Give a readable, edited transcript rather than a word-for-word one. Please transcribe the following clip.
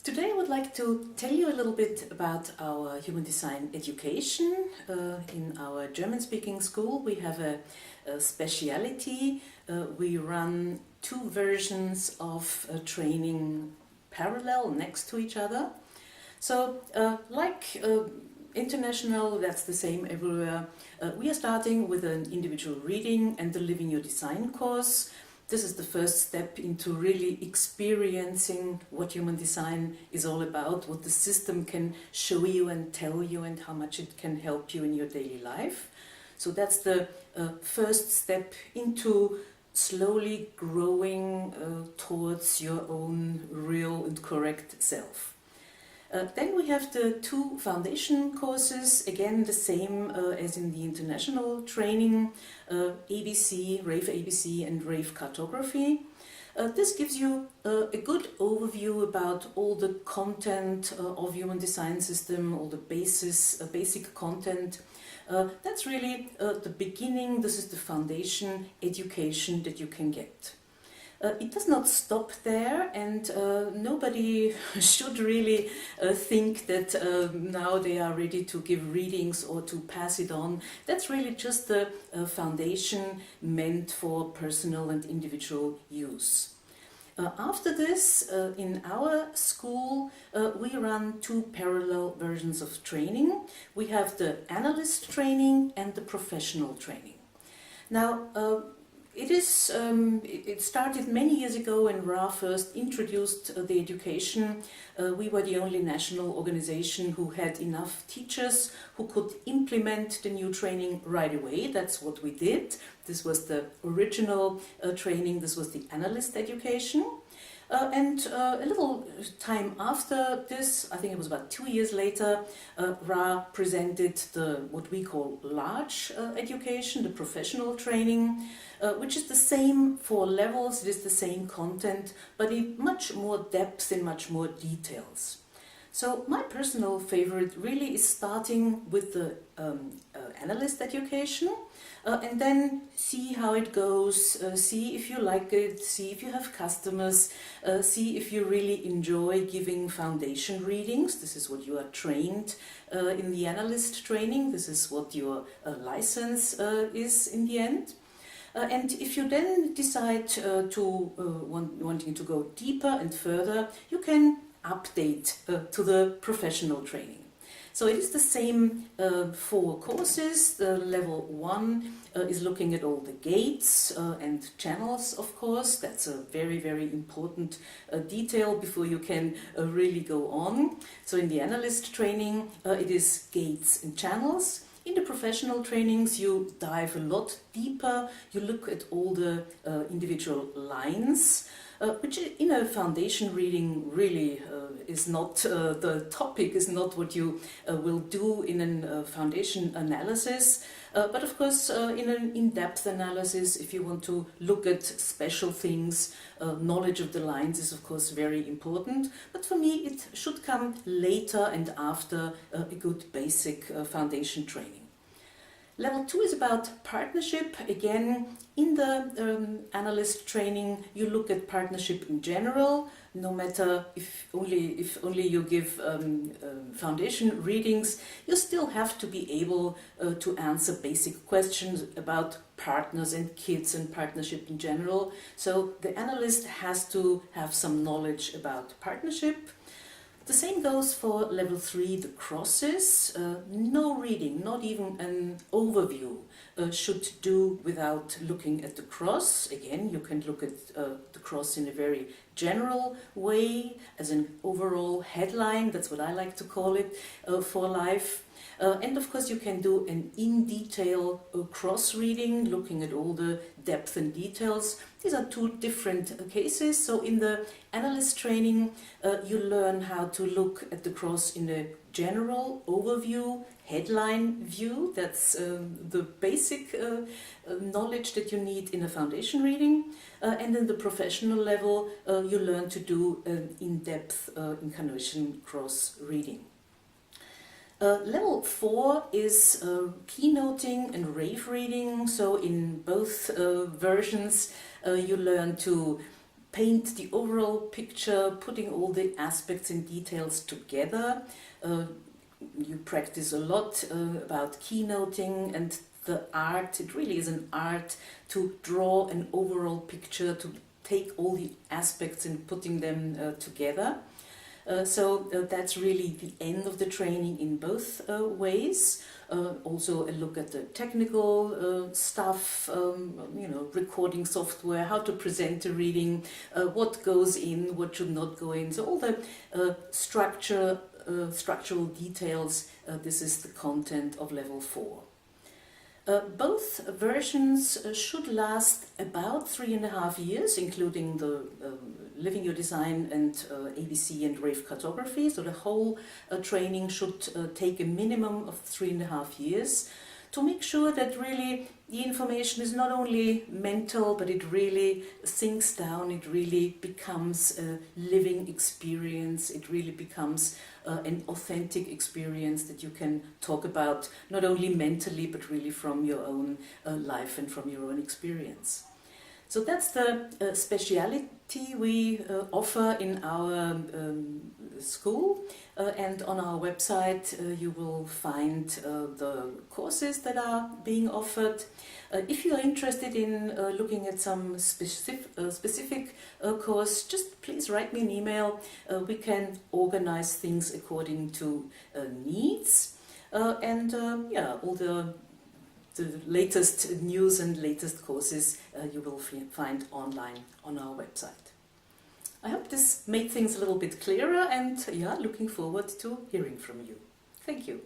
Today I would like to tell you a little bit about our human design education. In our German-speaking school we have a speciality. We run two versions of training parallel next to each other. So like international, that's the same everywhere. We are starting with an individual reading and the Living Your Design course. This is the first step into really experiencing what human design is all about, what the system can show you and tell you and how much it can help you in your daily life. So that's the first step into slowly growing towards your own real and correct self. Then we have the two foundation courses, again the same as in the international training, ABC, Rave ABC and Rave Cartography. This gives you a good overview about all the content of human design system, all the basic content. That's really the beginning. This is the foundation education that you can get. It does not stop there, and nobody should really think that now they are ready to give readings or to pass it on. That's really just the foundation meant for personal and individual use. After this, in our school, we run two parallel versions of training. We have the Analyst Training and the Professional Training. Now, it started many years ago when Ra first introduced the education. We were the only national organization who had enough teachers who could implement the new training right away. That's what we did. This was the original training. This was the analyst education. And a little time after this, I think it was about 2 years later, Ra presented what we call large education, the professional training, which is the same for levels. It is the same content, but in much more depth, in much more details. So my personal favorite really is starting with the analyst education, and then see how it goes, see if you like it, see if you have customers, see if you really enjoy giving foundation readings. This is what you are trained in the analyst training. This is what your license is in the end. And if you then decide wanting to go deeper and further, you can update to the professional training. So it is the same 4 courses. The level 1 is looking at all the gates and channels, of course. That's a very, very important detail before you can really go on. So in the analyst training, it is gates and channels. In the professional trainings, you dive a lot deeper. You look at all the individual lines, which in a foundation reading really is not, the topic is not what you will do in a foundation analysis. But of course, in an in-depth analysis, if you want to look at special things, knowledge of the lines is of course very important. But for me, it should come later and after a good basic foundation training. Level 2 is about partnership. Again, in the analyst training, you look at partnership in general, no matter if only you give foundation readings, you still have to be able to answer basic questions about partners and kids and partnership in general. So the analyst has to have some knowledge about partnership. The same goes for level 3, the crosses. No reading, not even an overview, should do without looking at the cross. Again, you can look at the cross in a very general way, as an overall headline, that's what I like to call it, for life. And of course you can do an in-detail cross-reading, looking at all the depth and details. These are 2 different cases. So in the analyst training, you learn how to look at the cross in a general overview, headline view. That's the basic knowledge that you need in a foundation reading. And in the professional level, you learn to do an in-depth incarnation cross reading. Level 4 is keynoting and rave reading. So in both versions you learn to paint the overall picture, putting all the aspects and details together. You practice a lot about keynoting and the art. It really is an art to draw an overall picture, to take all the aspects and putting them together. So that's really the end of the training in both ways. Also a look at the technical stuff, recording software, how to present a reading, what goes in, what should not go in. So all the structural details, this is the content of level 4. Both versions should last about 3.5 years, including the Living Your Design and ABC and Rave Cartography. So the whole training should take a minimum of 3.5 years to make sure that really the information is not only mental, but it really sinks down, it really becomes a living experience, it really becomes an authentic experience that you can talk about not only mentally, but really from your own life and from your own experience. So that's the speciality we offer in our school, and on our website you will find the courses that are being offered. If you are interested in looking at some specific course, just please write me an email. We can organize things according to needs, and all the latest news and latest courses you will find online on our website. I hope this made things a little bit clearer, and looking forward to hearing from you. Thank you.